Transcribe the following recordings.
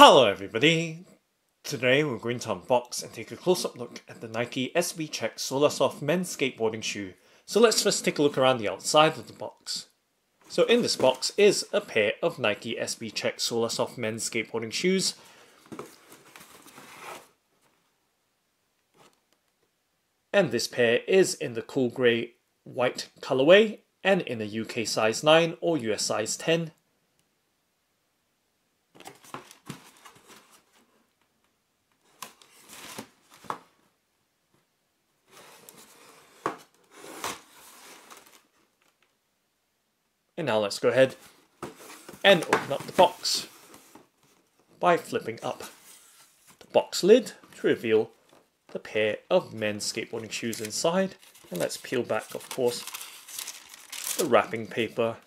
Hello everybody! Today we're going to unbox and take a close-up look at the Nike SB Check Solarsoft men's skateboarding shoe. So let's first take a look around the outside of the box. So in this box is a pair of Nike SB Check Solarsoft men's skateboarding shoes. And this pair is in the cool grey white colourway and in a UK size 9 or US size 10. And now let's go ahead and open up the box by flipping up the box lid to reveal the pair of men's skateboarding shoes inside. And let's peel back, of course, the wrapping paper.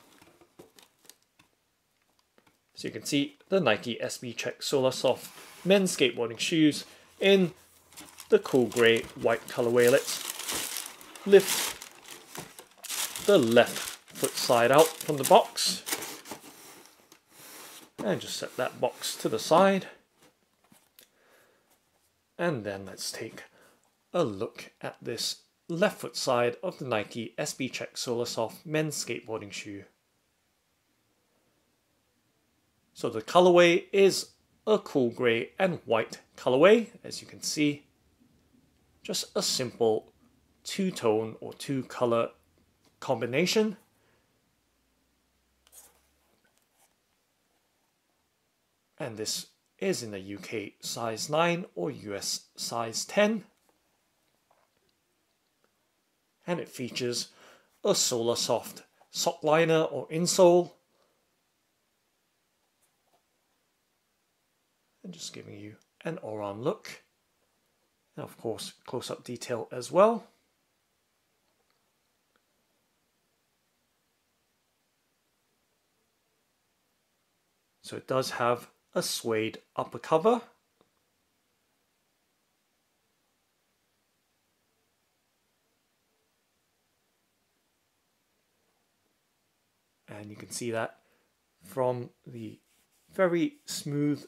So you can see the Nike SB Check Solarsoft men's skateboarding shoes in the cool grey white colourway. Let's lift the left foot side out from the box and just set that box to the side, and then let's take a look at this left foot side of the Nike SB Check Solarsoft men's skateboarding shoe. So the colorway is a cool grey and white colorway, as you can see, just a simple two-tone or two-color combination. And this is in the UK size 9 or US size 10. And it features a Solarsoft sock liner or insole. And just giving you an all-round look. And of course, close-up detail as well. So it does have a suede upper cover. And you can see that from the very smooth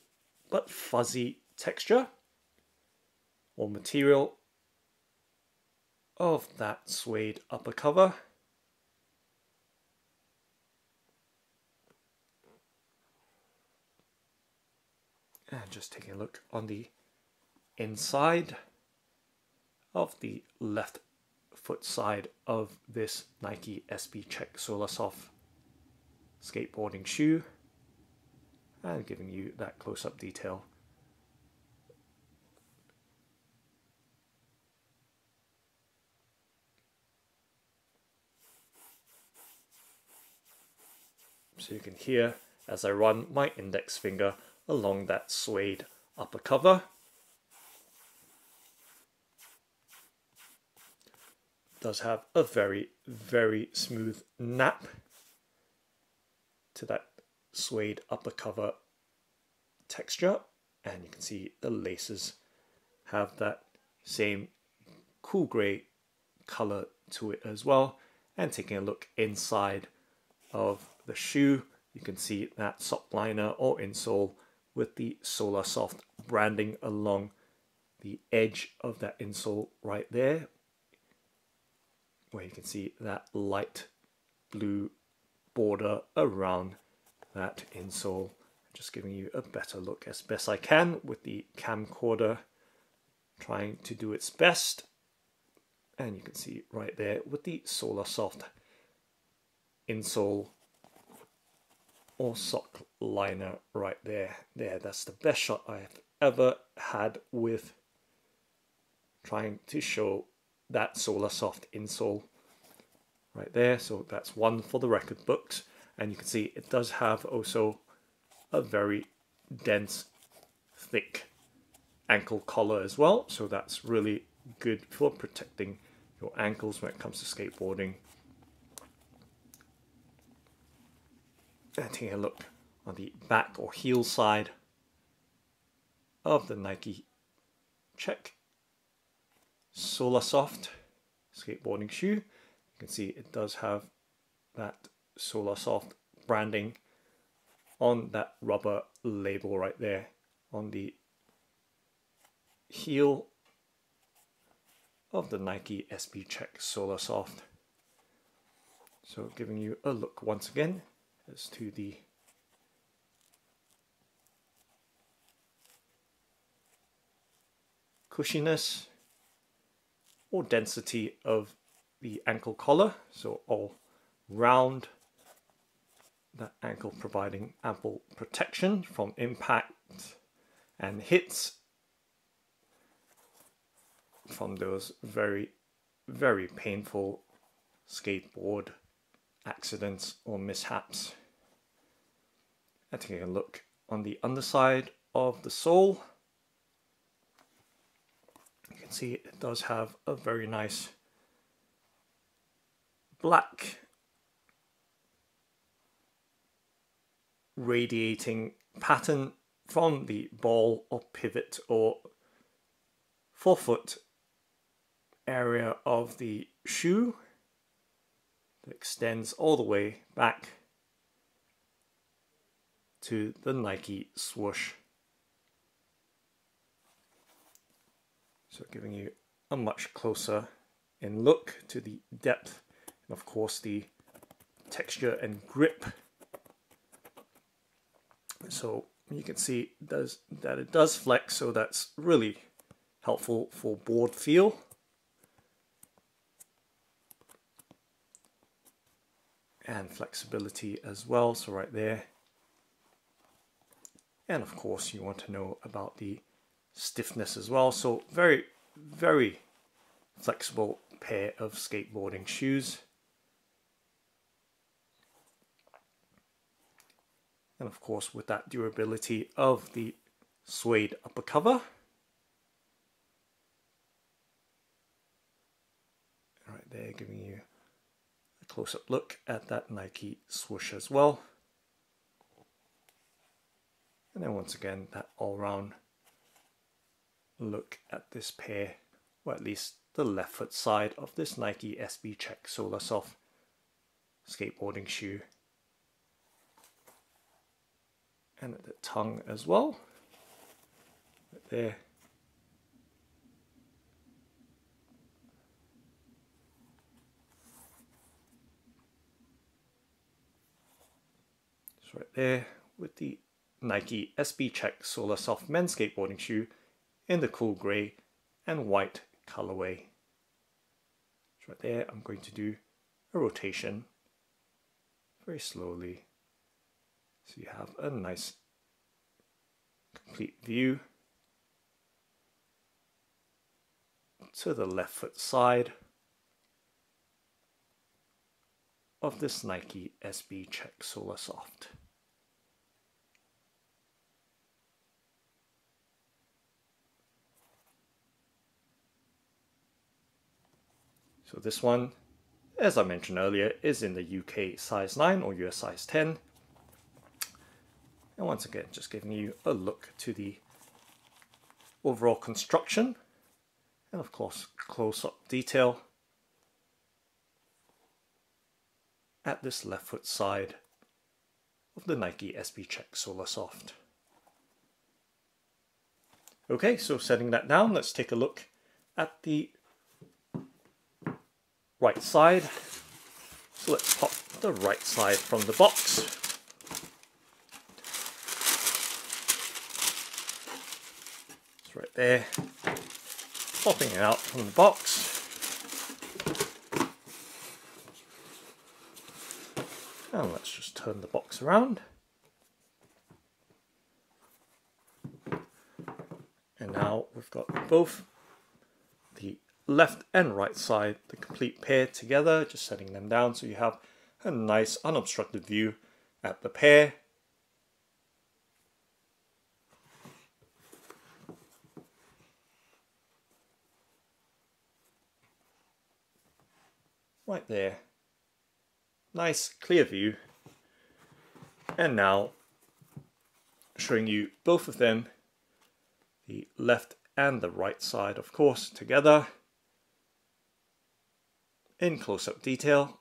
but fuzzy texture or material of that suede upper cover. And just taking a look on the inside of the left foot side of this Nike SB Check Solarsoft skateboarding shoe, and giving you that close-up detail. So you can hear as I run my index finger along that suede upper cover. It does have a very, very smooth nap to that suede upper cover texture, and you can see the laces have that same cool grey color to it as well. And taking a look inside of the shoe, you can see that sock liner or insole with the Solarsoft branding along the edge of that insole right there, where you can see that light blue border around that insole. Just giving you a better look as best I can with the camcorder trying to do its best. And you can see right there with the Solarsoft insole or sock liner right there. That's the best shot I've ever had with trying to show that Solarsoft insole right there. So that's one for the record books. And you can see it does have also a very dense, thick ankle collar as well. So that's really good for protecting your ankles when it comes to skateboarding. And taking a look on the back or heel side of the Nike Check Solarsoft skateboarding shoe, you can see it does have that Solarsoft branding on that rubber label right there on the heel of the Nike SB Check Solarsoft. So giving you a look once again as to the cushiness or density of the ankle collar, so all round that ankle, providing ample protection from impact and hits from those very, very painful skateboard accidents or mishaps. And taking a look on the underside of the sole, you can see it does have a very nice black radiating pattern from the ball or pivot or forefoot area of the shoe that extends all the way back to the Nike swoosh. So giving you a much closer in look to the depth and of course the texture and grip. So you can see that it does flex, so that's really helpful for board feel. And flexibility as well, so right there. And of course you want to know about the stiffness as well, so very, very flexible pair of skateboarding shoes. And of course with that durability of the suede upper cover. Right there, giving you a close-up look at that Nike swoosh as well. And then once again, that all-round look at this pair, or at least the left foot side of this Nike SB Check Solarsoft skateboarding shoe. And at the tongue as well, right there. Just right there with the Nike SB Check Solarsoft men's skateboarding shoe in the cool grey and white colourway. Just right there, I'm going to do a rotation very slowly, so you have a nice complete view to the left foot side of this Nike SB Check Solarsoft. So this one, as I mentioned earlier, is in the UK size 9 or US size 10. And once again, just giving you a look to the overall construction and of course close-up detail at this left foot side of the Nike SB Check Solarsoft. Okay, so setting that down, let's take a look at the right side. So let's pop the right side from the box. It's right there. Popping it out from the box. And let's just turn the box around. And now we've got both the left and right side, the complete pair together, just setting them down so you have a nice unobstructed view at the pair. Right there. Nice clear view. And now showing you both of them, the left and the right side of course together in close-up detail.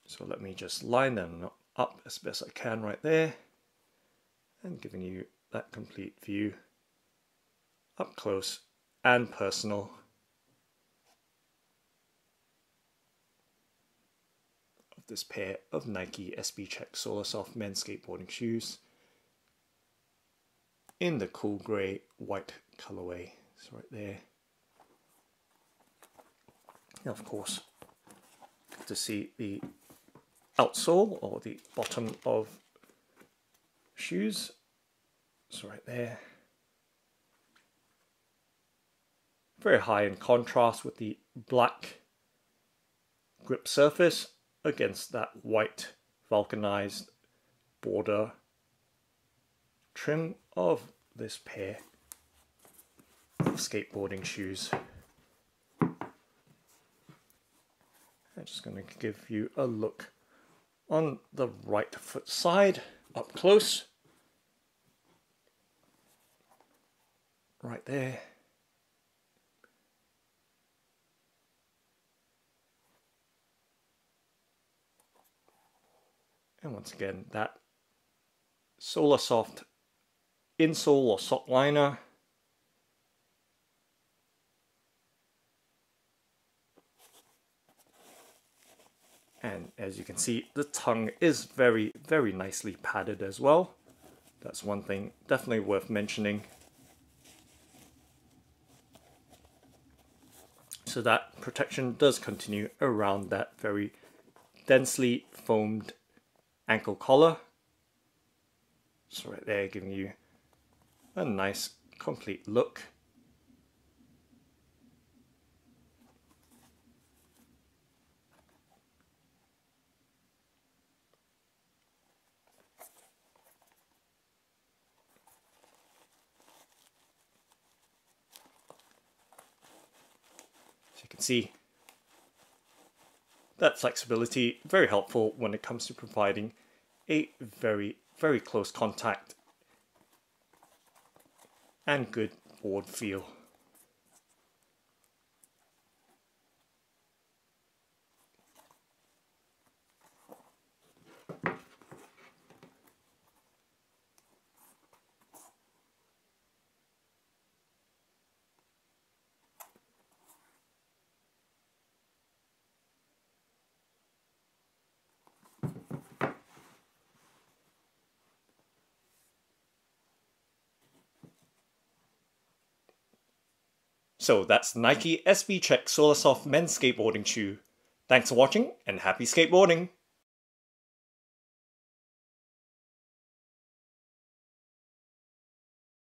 So let me just line them up as best I can right there. and giving you that complete view up close and personal of this pair of Nike SB Check Solarsoft men's skateboarding shoes in the cool grey white colourway. It's right there. And of course, good to see the outsole or the bottom of shoes. It's right there. Very high in contrast with the black grip surface against that white vulcanized border trim of this pair of skateboarding shoes. I'm just going to give you a look on the right foot side up close. Right there. And once again, that Solarsoft insole or sock liner. And as you can see, the tongue is very, very nicely padded as well. That's one thing definitely worth mentioning. So that protection does continue around that very densely foamed ankle collar. So right there, giving you a nice complete look. So you can see that flexibility, very helpful when it comes to providing a very, very close contact and good board feel. So that's Nike SB Check Solarsoft men's skateboarding shoe. Thanks for watching and happy skateboarding!